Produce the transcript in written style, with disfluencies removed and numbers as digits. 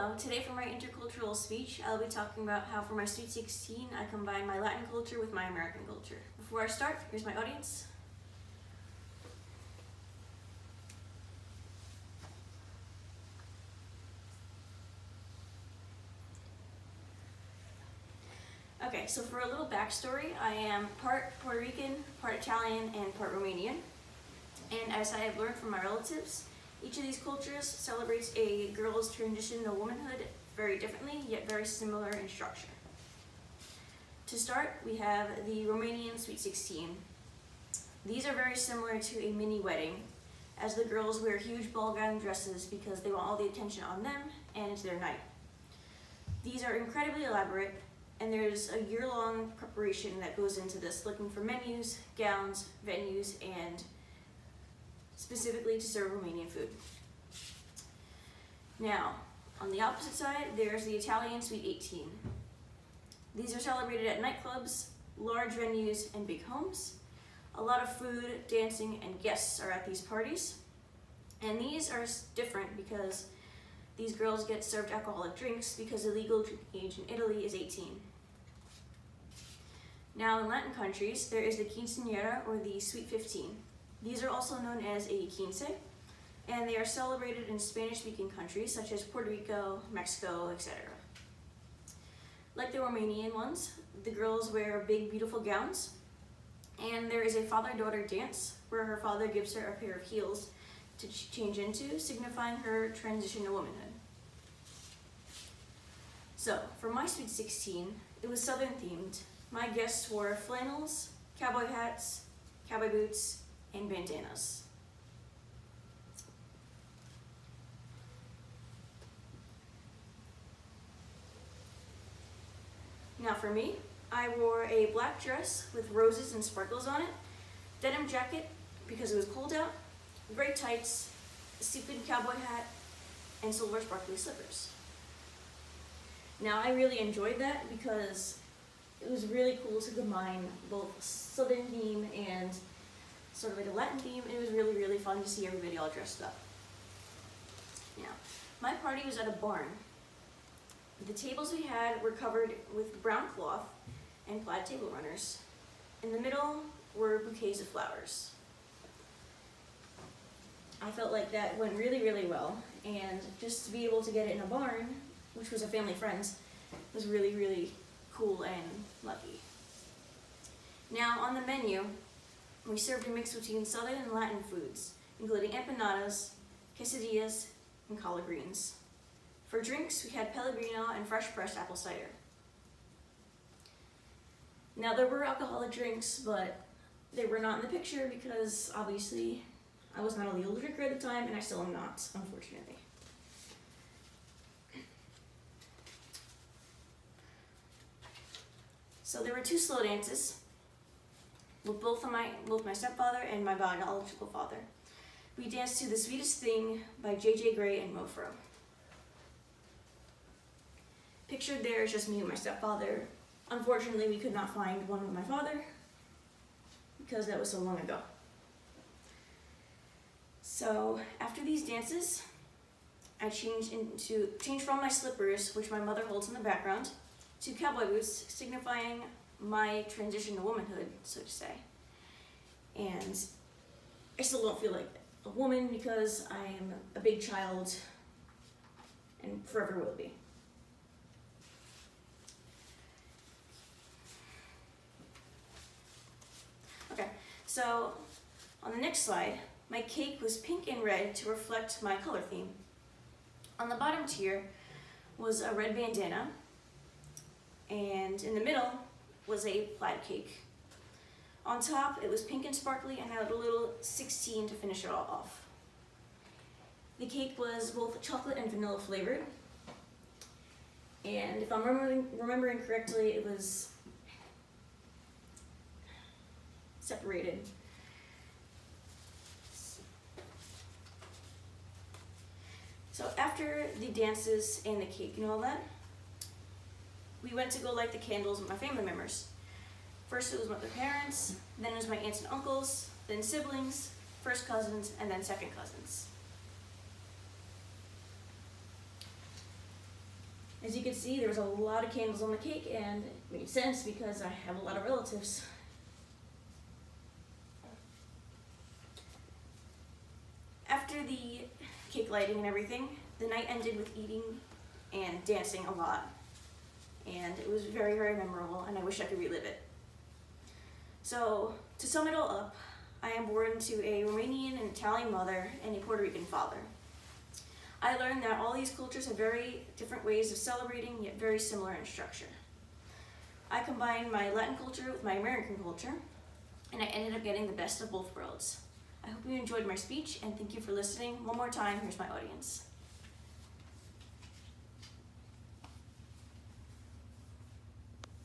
Hello, today for my intercultural speech, I'll be talking about how for my Sweet 16, I combine my Latin culture with my American culture. Before I start, here's my audience. Okay, so for a little backstory, I am part Puerto Rican, part Italian, and part Romanian. And as I have learned from my relatives, each of these cultures celebrates a girl's transition to womanhood very differently, yet very similar in structure. To start, we have the Romanian Sweet 16. These are very similar to a mini wedding, as the girls wear huge ball gown dresses because they want all the attention on them and it's their night. These are incredibly elaborate, and there's a year-long preparation that goes into this, looking for menus, gowns, venues, and specifically to serve Romanian food. Now, on the opposite side, there's the Italian Sweet 18. These are celebrated at nightclubs, large venues, and big homes. A lot of food, dancing, and guests are at these parties. And these are different because these girls get served alcoholic drinks because the legal age in Italy is 18. Now in Latin countries, there is the quinceañera or the Sweet 15. These are also known as a quince, and they are celebrated in Spanish-speaking countries such as Puerto Rico, Mexico, etc. Like the Romanian ones, the girls wear big, beautiful gowns, and there is a father-daughter dance where her father gives her a pair of heels to change into, signifying her transition to womanhood. So, for my Sweet 16, it was Southern themed. My guests wore flannels, cowboy hats, cowboy boots, and bandanas. Now for me, I wore a black dress with roses and sparkles on it, denim jacket because it was cold out, gray tights, a sequined cowboy hat, and silver sparkly slippers. Now I really enjoyed that because it was really cool to combine both Southern theme and sort of like a Latin theme. It was really, really fun to see everybody all dressed up. Now, my party was at a barn. The tables we had were covered with brown cloth and plaid table runners. In the middle were bouquets of flowers. I felt like that went really, really well, and just to be able to get it in a barn, which was a family friend's, was really, really cool and lucky. Now on the menu, we served a mix between Southern and Latin foods, including empanadas, quesadillas, and collard greens. For drinks, we had Pellegrino and fresh pressed apple cider. Now there were alcoholic drinks, but they were not in the picture because obviously I was not a legal drinker at the time, and I still am not, unfortunately. So there were two slow dances with both my stepfather and my biological father. We danced to The Sweetest Thing by J.J. Grey and Mofro. Pictured there is just me and my stepfather. Unfortunately, we could not find one with my father because that was so long ago. So after these dances, I changed from my slippers, which my mother holds in the background, to cowboy boots, signifying my transition to womanhood, so to say. And I still don't feel like a woman because I am a big child and forever will be. Okay, so on the next slide, my cake was pink and red to reflect my color theme. On the bottom tier was a red bandana, and in the middle was a plaid cake. On top, it was pink and sparkly and had a little 16 to finish it all off. The cake was both chocolate and vanilla flavored, and if I'm remembering correctly, it was separated. So after the dances and the cake and all that, we went to go light the candles with my family members. First it was with my parents, then it was my aunts and uncles, then siblings, first cousins, and then second cousins. As you can see, there was a lot of candles on the cake, and it made sense because I have a lot of relatives. After the cake lighting and everything, the night ended with eating and dancing a lot. And it was very, very memorable, and I wish I could relive it. So, to sum it all up, I am born to a Romanian and Italian mother and a Puerto Rican father. I learned that all these cultures have very different ways of celebrating, yet very similar in structure. I combined my Latin culture with my American culture, and I ended up getting the best of both worlds. I hope you enjoyed my speech, and thank you for listening. One more time, here's my audience.